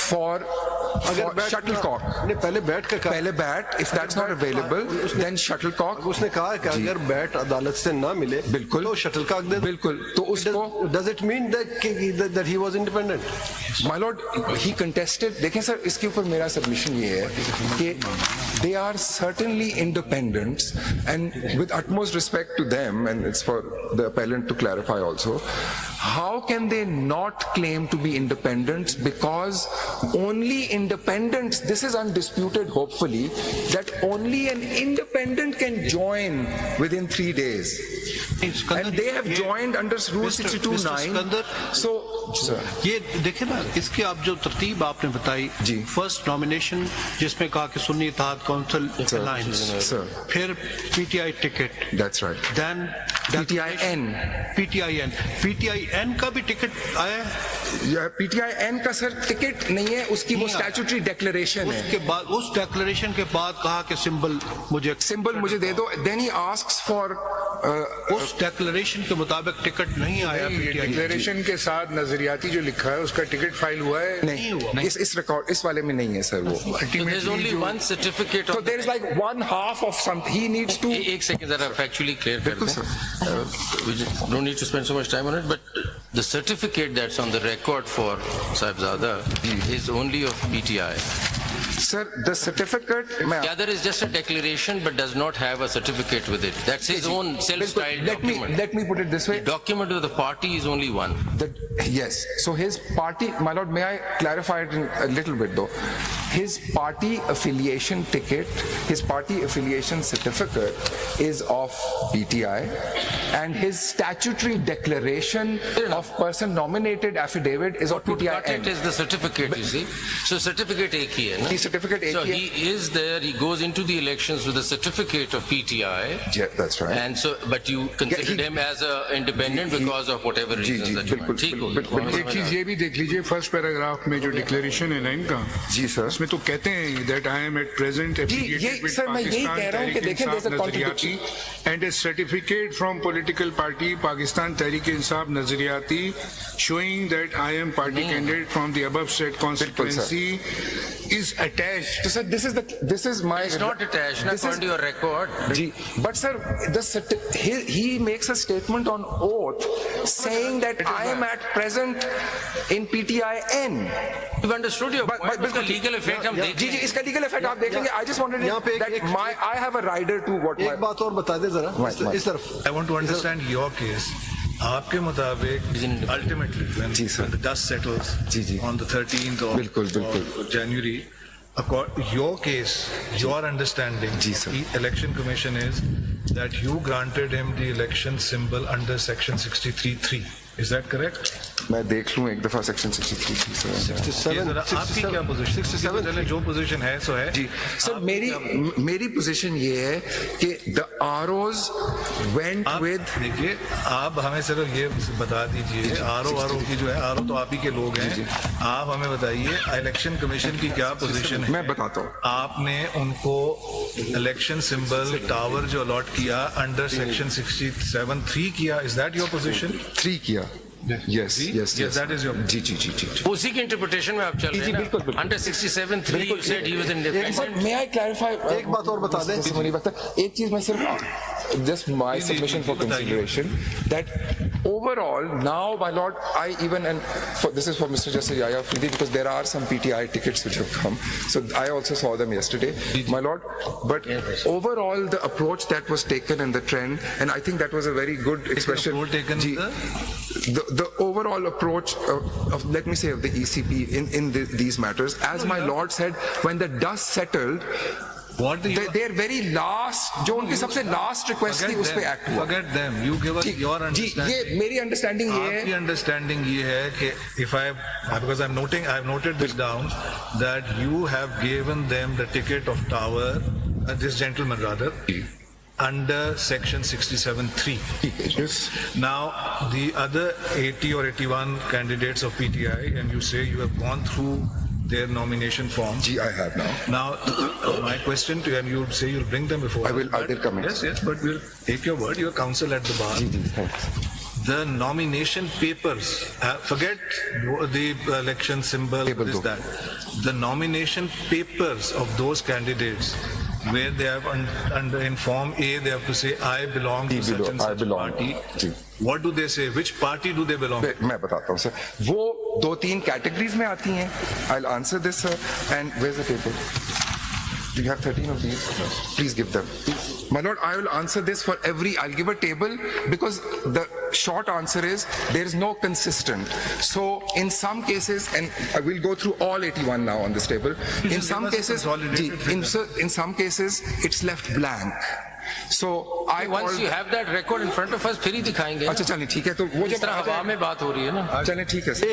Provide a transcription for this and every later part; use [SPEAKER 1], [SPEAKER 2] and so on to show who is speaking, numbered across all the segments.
[SPEAKER 1] for shuttlecock.
[SPEAKER 2] पहले bat का
[SPEAKER 1] पहले bat, if that's not available, then shuttlecock.
[SPEAKER 2] उसने कहा कि अगर बैट अदालत से ना मिले
[SPEAKER 1] बिल्कुल
[SPEAKER 2] तो शटलकॉक दे दो।
[SPEAKER 1] बिल्कुल तो उसको
[SPEAKER 2] Does it mean that he was independent?
[SPEAKER 1] My lord, he contested. देखें सर, इसके ऊपर मेरा सबमिशन ये है कि they are certainly independents, and with utmost respect to them, and it's for the appellant to clarify also, how can they not claim to be independents? Because only independents, this is undisputed hopefully, that only an independent can join within 3 days. And they have joined under Rule 62(9). So, sir.
[SPEAKER 3] ये देखे ना, इसकी आप जो तरतीब आपने बताई,
[SPEAKER 1] जी।
[SPEAKER 3] First nomination जिसमें कहा कि Sunni Ittehad council alliance,
[SPEAKER 1] Sir.
[SPEAKER 3] फिर PTI ticket,
[SPEAKER 1] That's right.
[SPEAKER 3] Then PTIN का भी टिकट आया है।
[SPEAKER 1] PTIN का सर टिकट नहीं है, उसकी वो स्टैट्यूटरी डिक्लेरेशन है।
[SPEAKER 3] उसके बाद, उस डिक्लेरेशन के बाद कहा कि सिंबल मुझे
[SPEAKER 1] दे दो, then he asks for
[SPEAKER 3] उस डिक्लेरेशन के मुताबिक टिकट नहीं आया।
[SPEAKER 4] डिक्लेरेशन के साथ नजरियाती जो लिखा है उसका टिकट फाइल हुआ है?
[SPEAKER 1] नहीं, इस रिकॉर्ड, इस वाले में नहीं है सर वो।
[SPEAKER 5] There's only one certificate.
[SPEAKER 1] So there is like one half of something. He needs to.
[SPEAKER 5] एक सेकंड जरा factually clear कर
[SPEAKER 1] बिल्कुल
[SPEAKER 5] दें.
[SPEAKER 1] Sir.
[SPEAKER 5] We don't need to spend so much time on it, but the certificate that's on the record for Sahibzada is only of PTI.
[SPEAKER 1] Sir, the certificate.
[SPEAKER 5] The other is just a declaration but does not have a certificate with it. That's his own self-styled document.
[SPEAKER 1] Let me put it this way.
[SPEAKER 5] The document of the party is only one.
[SPEAKER 1] Yes. So his party, my lord, may I clarify it in a little bit though? His party affiliation ticket, his party affiliation certificate is of PTI, and his statutory declaration of person nominated affidavit is of
[SPEAKER 5] What would cut
[SPEAKER 1] PTI.
[SPEAKER 5] it is the certificate, you see. So certificate एक ही है ना?
[SPEAKER 1] The certificate
[SPEAKER 5] So
[SPEAKER 1] एक ही
[SPEAKER 5] he is there, he goes into the elections with a certificate of PTI.
[SPEAKER 1] Yeah, that's right.
[SPEAKER 5] And so, but you considered him as a independent because of whatever reasons that you might. ठीक हो गया.
[SPEAKER 4] एक चीज ये भी देख लीजिए, first paragraph में जो डिक्लेरेशन है ना इनका,
[SPEAKER 1] जी सर।
[SPEAKER 4] उसमें तो कहते हैं that I am at present affiliated with
[SPEAKER 1] sir, मैं यही
[SPEAKER 4] Pakistan
[SPEAKER 1] कह रहा हूं कि देखें, there's a
[SPEAKER 4] Tehreek-e-Insaf Nazariyati and a certificate from political party Pakistan Tehreek-e-Insaf Nazariyati showing that I am party candidate from the above said constituency is attached.
[SPEAKER 1] So sir, this is my.
[SPEAKER 5] It's not attached, not according to your record.
[SPEAKER 1] Ji, but sir, he makes a statement on oath saying that I am at present in PTIN.
[SPEAKER 5] You've understood your point.
[SPEAKER 1] बिल्कुल
[SPEAKER 5] उसका legal effect हम देख
[SPEAKER 1] जी, इसका legal effect आप देख लेंगे. I just wanted
[SPEAKER 2] यहाँ पे
[SPEAKER 1] that I have a rider to what my.
[SPEAKER 2] एक बात और बता दे जरा इस तरफ।
[SPEAKER 6] I want to understand your case. आपके मुताबिक ultimately when
[SPEAKER 1] जी सर।
[SPEAKER 6] the dust settles
[SPEAKER 1] जी।
[SPEAKER 6] on the 13th
[SPEAKER 1] बिल्कुल।
[SPEAKER 6] of January, your case, your understanding,
[SPEAKER 1] जी sir.
[SPEAKER 6] the election commission is that you granted him the election symbol under section 63(3). Is that correct?
[SPEAKER 1] मैं देख लूं एक दफा section 63
[SPEAKER 6] ये जरा आपकी क्या पोजीशन? 67 जो पोजीशन है सो है।
[SPEAKER 1] जी सर, मेरी पोजीशन ये है कि the ROs went with.
[SPEAKER 6] देखिए, आप हमें सिर्फ ये बता दीजिए, आरओ की जो है, आरओ तो आप ही के लोग हैं, आप हमें बताइए इलेक्शन कमीशन की क्या पोजीशन है।
[SPEAKER 1] मैं बताता हूँ।
[SPEAKER 6] आपने उनको इलेक्शन सिंबल टावर जो अलॉट किया अंडर सेक्शन 67(3) किया, इज दैट योर पोजीशन?
[SPEAKER 1] 3 किया। Yes.
[SPEAKER 6] That is your.
[SPEAKER 1] जी।
[SPEAKER 5] उसी की इंटरप्रिटेशन में आप चल रहे हैं ना?
[SPEAKER 1] बिल्कुल।
[SPEAKER 5] Under 67(3) you said he was independent.
[SPEAKER 1] May I clarify?
[SPEAKER 2] एक बात और बता दें।
[SPEAKER 1] एक चीज मैं सिर्फ just my submission for consideration that overall now, my lord, I even, and this is for Mr. Justice Yahya Afridi, because there are some PTI tickets which have come, so I also saw them yesterday, my lord. But overall, the approach that was taken and the trend, and I think that was a very good expression. The overall approach of let me say of the ECP in these matters, as my lord said, when the dust settled, their very last, जो उनकी सबसे last request थी, उस पे act हुआ.
[SPEAKER 6] Forget them. You give us your understanding.
[SPEAKER 1] ये मेरी understanding ये है.
[SPEAKER 6] आपकी understanding ये है कि because I have noted this down, that you have given them the ticket of tower, this gentleman rather, under section 67(3).
[SPEAKER 1] Yes.
[SPEAKER 6] Now the other 80 or 81 candidates of PTI, and you say you have gone through their nomination forms.
[SPEAKER 1] Gee, I have now.
[SPEAKER 6] Now, my question to you, and you would say you'll bring them before.
[SPEAKER 1] I will come in.
[SPEAKER 6] Yes, but we'll take your word. Your counsel at the bar.
[SPEAKER 1] Thanks.
[SPEAKER 6] the nomination papers, forget the election symbol,
[SPEAKER 1] Table
[SPEAKER 6] this,
[SPEAKER 1] do.
[SPEAKER 6] that. The nomination papers of those candidates, where they have under in Form A, they have to say, I belong to such and
[SPEAKER 1] I
[SPEAKER 6] such
[SPEAKER 1] belong.
[SPEAKER 6] party.
[SPEAKER 1] Ji.
[SPEAKER 6] What do they say? Which party do they belong to?
[SPEAKER 1] मैं बताता हूँ sir वो 2-3 categories में आती हैं I'll answer this sir and where's the table do you have 13 of these please give them my lord I will answer this for every I'll give a table because the short answer is there is no consistent so in some cases and I will go through all 81 now on this table in
[SPEAKER 6] just
[SPEAKER 1] some
[SPEAKER 6] give us a
[SPEAKER 1] cases
[SPEAKER 6] consolidated figure.
[SPEAKER 1] in some cases it's left blank so I
[SPEAKER 5] Once
[SPEAKER 1] called-
[SPEAKER 5] you have that record in front of us, फिर ही दिखाएंगे ना।
[SPEAKER 1] अच्छा चलिए ठीक है तो वो
[SPEAKER 5] इस
[SPEAKER 1] जब
[SPEAKER 5] तरह हवा में बात हो रही है ना।
[SPEAKER 1] चलिए ठीक है सर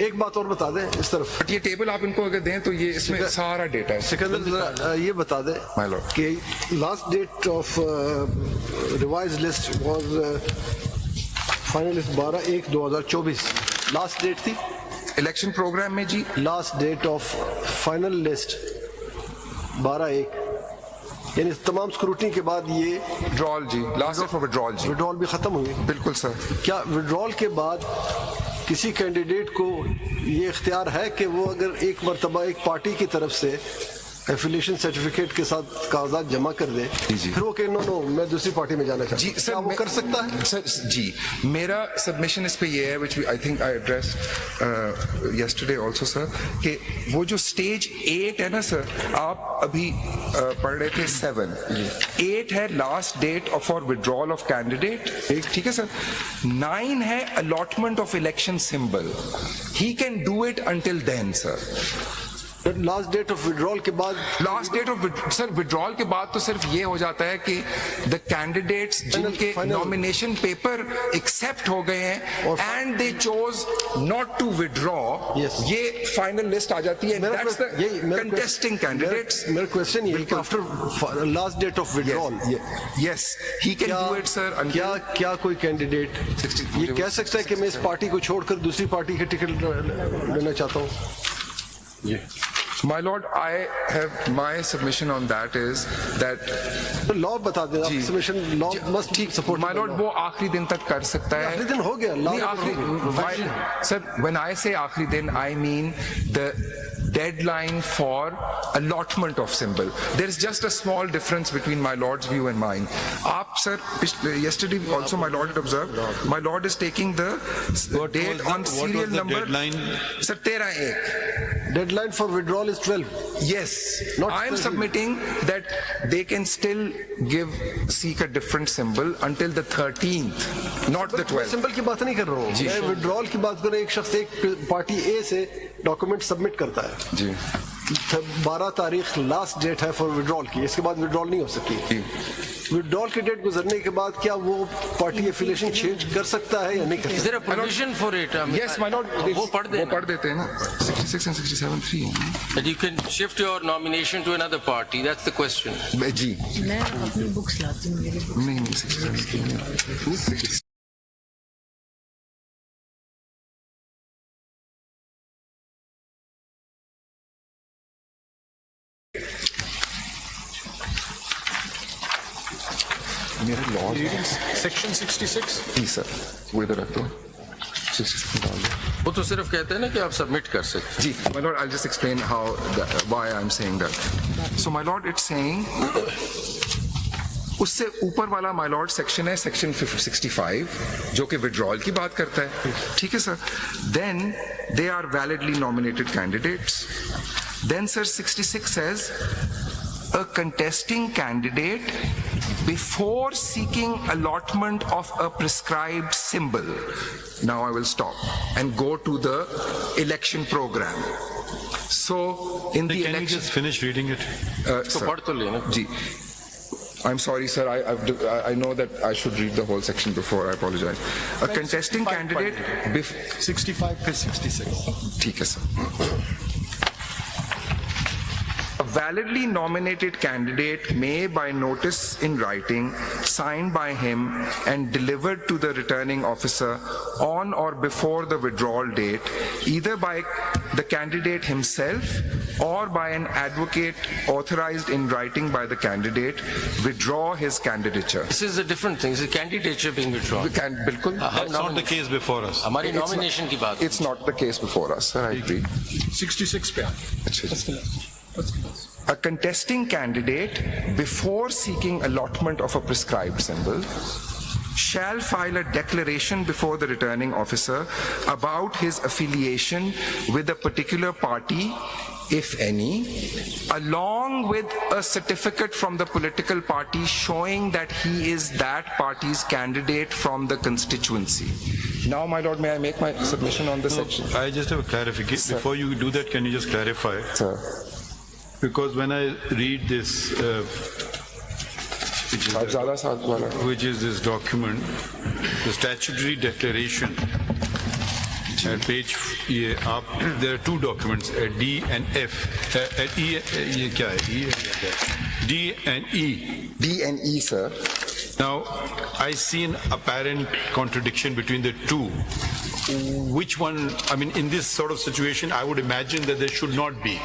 [SPEAKER 2] एक बात और बता दें इस तरफ
[SPEAKER 1] बट ये टेबल आप इनको अगर दें तो ये इसमें सारा डेटा है
[SPEAKER 2] सिकंदर जरा ये बता दें
[SPEAKER 1] My lord.
[SPEAKER 2] कि last date of revise list was final list 12/1/2024 last date थी
[SPEAKER 1] इलेक्शन प्रोग्राम में जी
[SPEAKER 2] last date of final list 12/1 यानी तमाम स्क्रूटनी के बाद ये
[SPEAKER 1] विड्रॉल जी लास्ट फॉर विड्रॉल जी
[SPEAKER 2] विड्रॉल भी खत्म हुई
[SPEAKER 1] बिल्कुल सर
[SPEAKER 2] क्या विड्रॉल के बाद किसी कैंडिडेट को ये इख्तियार है कि वो अगर एक मरतबा एक पार्टी की तरफ से एफिलिएशन सर्टिफिकेट के साथ कागजात जमा कर दे
[SPEAKER 1] जी।
[SPEAKER 2] फिर वो कहे नो मैं दूसरी पार्टी में जाना चाहता
[SPEAKER 1] जी
[SPEAKER 2] हूं
[SPEAKER 1] सर
[SPEAKER 2] क्या वो कर सकता है
[SPEAKER 1] सर जी मेरा सबमिशन इस पे ये है which I think I address yesterday also sir कि वो जो स्टेज 8 है ना सर आप अभी पढ़ रहे थे 7 8 है last date for withdrawal of candidate ठीक है सर 9 है allotment of election symbol he can do it until then sir
[SPEAKER 2] last date of withdrawal के बाद
[SPEAKER 1] last date of sir withdrawal के बाद तो सिर्फ ये हो जाता है कि द कैंडिडेट्स जिनके
[SPEAKER 2] final-
[SPEAKER 1] नॉमिनेशन पेपर एक्सेप्ट हो गए हैं and they chose not to withdraw
[SPEAKER 2] Yes.
[SPEAKER 1] ये फाइनल लिस्ट आ जाती है दैट्स द कंटेस्टिंग कैंडिडेट्स
[SPEAKER 2] मेरा क्वेश्चन ये है कि after last date of withdrawal
[SPEAKER 1] yes he can do it sir
[SPEAKER 2] क्या कोई कैंडिडेट
[SPEAKER 1] 60
[SPEAKER 2] ये कह सकता है कि मैं इस पार्टी को छोड़कर दूसरी पार्टी के टिकट लेना चाहता हूँ
[SPEAKER 1] My lord, I have my submission on that is that
[SPEAKER 2] तो लॉ बता दें आप
[SPEAKER 1] जी।
[SPEAKER 2] सबमिशन लॉ मस्ट ठीक सपोर्ट
[SPEAKER 1] my lord वो आखिरी दिन तक कर सकता है
[SPEAKER 2] आखिरी दिन हो गया लॉ
[SPEAKER 1] नहीं, आखिरी सर when I say आखिरी दिन I mean the deadline for allotment of symbol there is just a small difference between my lord's view and mine आप sir yesterday also my lord had observed my lord is taking the date on serial number sir 13/1
[SPEAKER 2] deadline for withdrawal is 12
[SPEAKER 1] yes
[SPEAKER 2] Not
[SPEAKER 1] I am
[SPEAKER 2] 13.
[SPEAKER 1] submitting that they can still seek a different symbol until the 13th not the 12th
[SPEAKER 2] symbol की बात नहीं कर रहा हूँ
[SPEAKER 1] जी।
[SPEAKER 2] मैं withdrawal की बात कर रहा हूँ एक शख्स एक पार्टी ए से डॉक्यूमेंट सबमिट करता है
[SPEAKER 1] जी
[SPEAKER 2] 12 तारीख लास्ट डेट है फॉर विड्रॉल की इसके बाद विड्रॉल नहीं हो सकती
[SPEAKER 1] जी
[SPEAKER 2] विड्रॉल की डेट गुजरने के बाद क्या वो पार्टी एफिलिएशन चेंज कर सकता है या नहीं कर
[SPEAKER 5] Is there a provision for it?
[SPEAKER 1] Yes, my lord.
[SPEAKER 5] वो पढ़
[SPEAKER 1] वो
[SPEAKER 5] देना।
[SPEAKER 1] पढ़ देते हैं ना 66 and 67 3 है
[SPEAKER 5] That you can shift your nomination to another party. That's the question.
[SPEAKER 1] जी
[SPEAKER 7] मैं अपनी बुक्स लाती हूँ मेरी बुक्स
[SPEAKER 1] नहीं नहीं 67 3 मेरे लॉ
[SPEAKER 4] Section 66.
[SPEAKER 1] जी सर वो इधर रख दो 66 डाल दो
[SPEAKER 5] वो तो सिर्फ कहते हैं ना कि आप सबमिट कर सकते
[SPEAKER 1] जी my lord I'll just explain how why I'm saying that so my lord it's saying उससे ऊपर वाला माय लॉर्ड सेक्शन है सेक्शन 65 जो कि विड्रॉल की बात करता है ठीक है sir then they are validly nominated candidates then sir 66 says a contesting candidate before seeking allotment of a prescribed symbol now I will stop and go to the election program so in the
[SPEAKER 6] Can you
[SPEAKER 1] election
[SPEAKER 6] just finish reading it?
[SPEAKER 5] हैं। तो
[SPEAKER 1] sir.
[SPEAKER 5] पढ़ तो लेना।
[SPEAKER 1] Ji. I'm sorry, sir. I know that I should read the whole section before. I apologize. A contesting candidate.
[SPEAKER 2] 65 फिर 66
[SPEAKER 1] ठीक है sir. A validly nominated candidate may, by notice in writing, signed by him and delivered to the returning officer on or before the withdrawal date, either by the candidate himself or by an advocate authorized in writing by the candidate withdraw his candidature.
[SPEAKER 5] This is a different thing. This is candidature being withdrawn.
[SPEAKER 1] बिल्कुल.
[SPEAKER 6] That's not the case before us.
[SPEAKER 5] हमारी
[SPEAKER 1] It's not-
[SPEAKER 5] nomination की बात.
[SPEAKER 1] It's not the case before us, sir. I agree.
[SPEAKER 4] 66 पे
[SPEAKER 1] A contesting candidate, before seeking allotment of a prescribed symbol, shall file a declaration before the returning officer about his affiliation with a particular party, if any, along with a certificate from the political party showing that he is that party's candidate from the constituency. Now, my lord, may I make my submission on this section?
[SPEAKER 8] I just have a clarification. Before you do that, can you just clarify?
[SPEAKER 1] Sir.
[SPEAKER 8] Because when I read this,
[SPEAKER 1] Sahibzada Sahib wala.
[SPEAKER 8] which is this document, the statutory declaration, at page, there are two documents, D and F. E, ये क्या है? E है या क्या है? D and E.
[SPEAKER 1] D and E, sir.
[SPEAKER 8] Now, I see an apparent contradiction between the two. Which one, I mean, in this sort of situation, I would imagine that there should not be.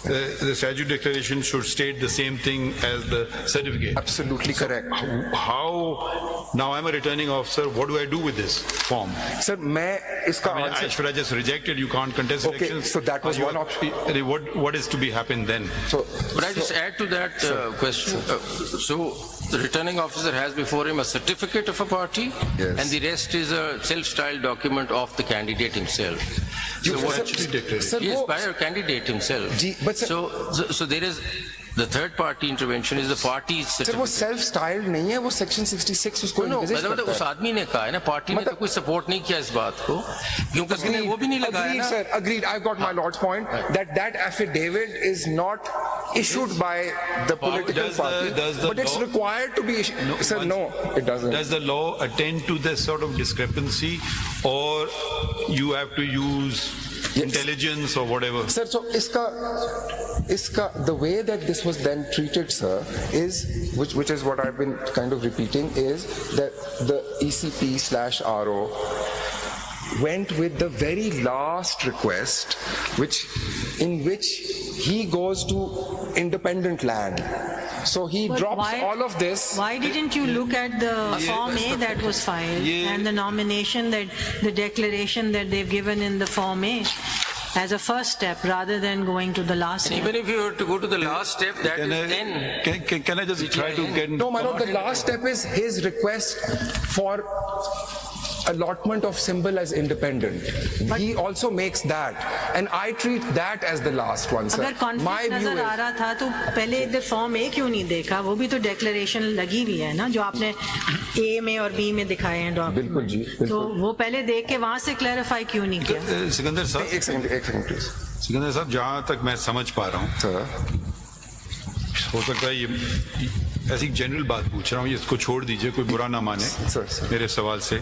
[SPEAKER 8] The statute declaration should state the same thing as the certificate.
[SPEAKER 1] Absolutely correct.
[SPEAKER 8] How, now I'm a returning officer, what do I do with this form?
[SPEAKER 1] Sir, मैं इसका
[SPEAKER 8] I mean,
[SPEAKER 1] answer.
[SPEAKER 8] should I just reject it? You can't contest
[SPEAKER 1] Okay,
[SPEAKER 8] elections?
[SPEAKER 1] so that was
[SPEAKER 8] Or you
[SPEAKER 1] one
[SPEAKER 8] are-
[SPEAKER 1] option.
[SPEAKER 8] What is to be happen then?
[SPEAKER 1] So,
[SPEAKER 5] But I just add to that question. So the returning officer has before him a certificate of a party,
[SPEAKER 1] Yes.
[SPEAKER 5] and the rest is a self-styled document of the candidate himself.
[SPEAKER 1] You-
[SPEAKER 5] So
[SPEAKER 1] sir,
[SPEAKER 5] what?
[SPEAKER 1] sir,
[SPEAKER 5] Yes,
[SPEAKER 1] वो-
[SPEAKER 5] by a candidate himself.
[SPEAKER 1] Ji, but sir-
[SPEAKER 5] So there is, the third party intervention is the party's
[SPEAKER 1] sir वो
[SPEAKER 5] certificate.
[SPEAKER 1] Self styled नहीं है, वो section 66 उसको
[SPEAKER 5] No,
[SPEAKER 1] envisage
[SPEAKER 5] मतलब
[SPEAKER 1] करता
[SPEAKER 5] उस
[SPEAKER 1] है.
[SPEAKER 5] आदमी ने कहा है ना, पार्टी ने तो
[SPEAKER 1] मतलब-
[SPEAKER 5] कोई सपोर्ट नहीं किया इस बात को, क्योंकि उसने वो भी नहीं लगाया
[SPEAKER 1] Agreed,
[SPEAKER 5] ना.
[SPEAKER 1] sir. Agreed. I've got my lord's point that affidavit is not issued by the political
[SPEAKER 8] Does the-
[SPEAKER 1] party,
[SPEAKER 8] does the
[SPEAKER 1] but it's
[SPEAKER 8] law-
[SPEAKER 1] required to be issued. Sir, no, it doesn't.
[SPEAKER 8] Does the law attend to this sort of discrepancy, or you have to use intelligence or whatever?
[SPEAKER 1] Sir, so iska, the way that this was then treated, sir, is, which is what I've been kind of repeating, is that the ECP/RO went with the very last request, in which he goes to independent land. So he
[SPEAKER 7] But
[SPEAKER 1] drops
[SPEAKER 7] why-
[SPEAKER 1] all of this.
[SPEAKER 7] Why didn't you look at the Form A that was filed and the nomination that, the declaration that they've given in the Form A as a first step rather than going to the last
[SPEAKER 5] And
[SPEAKER 7] step?
[SPEAKER 5] even if you were to go to the last step, that
[SPEAKER 8] Can
[SPEAKER 5] is
[SPEAKER 8] I,
[SPEAKER 5] then.
[SPEAKER 8] can I just try to get?
[SPEAKER 1] No, my lord, the last step is his request for allotment of symbol as independent. He also makes that, and I treat that as the last one, sir.
[SPEAKER 7] अगर
[SPEAKER 1] My
[SPEAKER 7] conflict
[SPEAKER 1] view
[SPEAKER 7] नजर आ
[SPEAKER 1] is,
[SPEAKER 7] रहा था तो पहले इधर form ए क्यों नहीं देखा? वो भी तो डेक्लेरेशन लगी हुई है ना, जो आपने ए में और बी में दिखाए हैं
[SPEAKER 1] बिल्कुल जी,
[SPEAKER 7] डॉक्यूमेंट,
[SPEAKER 1] बिल्कुल।
[SPEAKER 7] तो वो पहले देख के वहां से क्लैरिफाई क्यों नहीं किया?
[SPEAKER 8] सिकंदर साहब,
[SPEAKER 1] एक सेकंड प्लीज,
[SPEAKER 8] सिकंदर साहब, जहां तक मैं समझ पा रहा हूँ,
[SPEAKER 1] सर.
[SPEAKER 8] हो सकता है ये ऐसी जनरल बात पूछ रहा हूँ, इसको छोड़ दीजिए, कोई बुरा ना माने
[SPEAKER 1] सर.
[SPEAKER 8] मेरे सवाल से.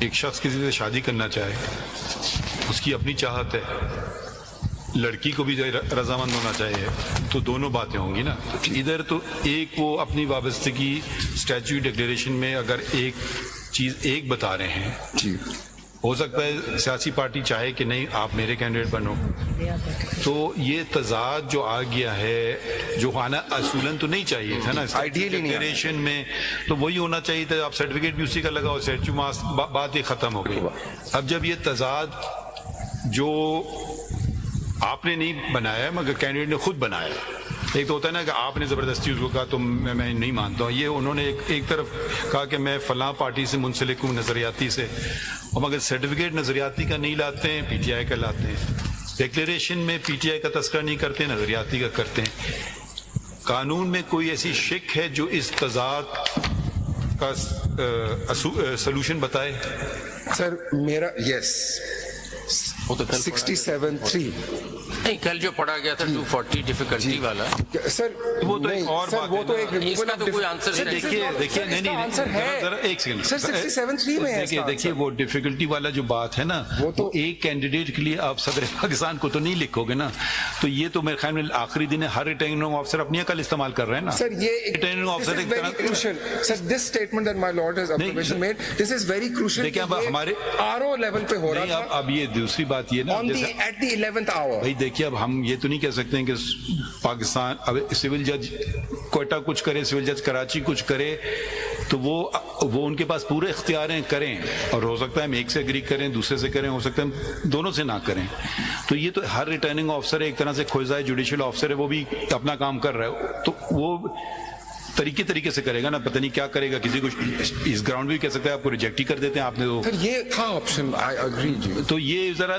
[SPEAKER 8] एक शख्स किसी से शादी करना चाहे, उसकी अपनी चाहत है, लड़की को भी रजामंद होना चाहिए, तो दोनों बातें होंगी ना. इधर तो एक वो अपनी वाबस्तगी स्टैट्यूट डिक्लेरेशन में अगर एक चीज एक बता रहे हैं,
[SPEAKER 1] जी.
[SPEAKER 8] हो सकता है सियासी पार्टी चाहे कि नहीं आप मेरे कैंडिडेट बनो, तो ये तजाद जो आ गया है, जो आना असूलन तो नहीं चाहिए था ना
[SPEAKER 1] Ideally नहीं आना।
[SPEAKER 8] डिक्लेरेशन में, तो वही होना चाहिए था. आप सर्टिफिकेट भी उसी का लगाओ, स्टैच्यू बात ही खत्म हो गई. अब जब ये तजाद जो आपने नहीं बनाया मगर कैंडिडेट ने खुद बनाया, एक तो होता है ना कि आपने जबरदस्ती उसको कहा तो मैं नहीं मानता हूँ, ये उन्होंने एक तरफ कहा कि मैं फलां पार्टी से मुंसलिक हूँ नजरियाती से, और मगर सर्टिफिकेट नजरियाती का नहीं लाते हैं, पीटीआई का लाते हैं. डिक्लेरेशन में पीटीआई का तस्करा नहीं करते, नजरियाती का करते हैं. कानून में कोई ऐसी शिक है जो इस तजाद का सलूशन बताए?
[SPEAKER 1] सर मेरा, यस
[SPEAKER 5] वो तो कल पढ़ा
[SPEAKER 1] 67(3).
[SPEAKER 5] नहीं, कल जो पढ़ा गया था 240 डिफिकल्टी वाला,
[SPEAKER 1] सर
[SPEAKER 8] वो तो
[SPEAKER 1] नहीं,
[SPEAKER 8] एक और
[SPEAKER 1] सर
[SPEAKER 8] बात
[SPEAKER 1] वो
[SPEAKER 8] है
[SPEAKER 1] तो
[SPEAKER 8] ना।
[SPEAKER 1] एक removal
[SPEAKER 5] इसका
[SPEAKER 1] of
[SPEAKER 5] तो कोई आंसर
[SPEAKER 1] Sir,
[SPEAKER 5] नहीं।
[SPEAKER 1] this is
[SPEAKER 8] देखिए
[SPEAKER 1] not-
[SPEAKER 8] देखिए
[SPEAKER 1] sir,
[SPEAKER 8] नहीं
[SPEAKER 1] इसका
[SPEAKER 8] नहीं
[SPEAKER 1] आंसर है
[SPEAKER 8] जरा एक सेकंड
[SPEAKER 1] सर 67(3) में है इसका
[SPEAKER 8] देखिए वो डिफिकल्टी वाला जो बात है ना
[SPEAKER 1] वो तो-
[SPEAKER 8] वो एक कैंडिडेट के लिए आप सदर पाकिस्तान को तो नहीं लिखोगे ना, तो ये तो मेरे ख्याल में आखिरी दिन है, हर रिटर्निंग ऑफिसर अपनी अकल इस्तेमाल कर रहे हैं ना
[SPEAKER 1] सर ये
[SPEAKER 8] रिटर्निंग
[SPEAKER 1] this
[SPEAKER 8] ऑफिसर
[SPEAKER 1] is
[SPEAKER 8] एक
[SPEAKER 1] very
[SPEAKER 8] तरह
[SPEAKER 1] crucial. Sir, this statement that my lord has observation made, this is very crucial.
[SPEAKER 8] देखिए, अब
[SPEAKER 1] कि ये
[SPEAKER 8] हमारे-
[SPEAKER 1] RO level पे हो
[SPEAKER 8] नहीं
[SPEAKER 1] रहा था
[SPEAKER 8] अब ये दूसरी बात ये ना
[SPEAKER 1] on the
[SPEAKER 8] जैसे
[SPEAKER 1] at the 11th hour.
[SPEAKER 8] भाई देखिए अब हम ये तो नहीं कह सकते हैं कि पाकिस्तान अब सिविल जज कोयटा कुछ करे, सिविल जज कराची कुछ करे, तो वो उनके पास पूरे इख्तियार हैं, करें, और हो सकता है हम एक से एग्री करें, दूसरे से करें, हो सकता है हम दोनों से ना करें। तो ये तो हर रिटर्निंग ऑफिसर एक तरह से खोजाए जुडिशियल ऑफिसर है, वो भी अपना काम कर रहा है, तो वो तरीके से करेगा ना, पता नहीं क्या करेगा, किसी को इस ग्राउंड भी कह सकता है आपको रिजेक्ट ही कर देते हैं आपने,
[SPEAKER 1] सर ये था ऑप्शन, आई अग्री जी।
[SPEAKER 8] तो ये जरा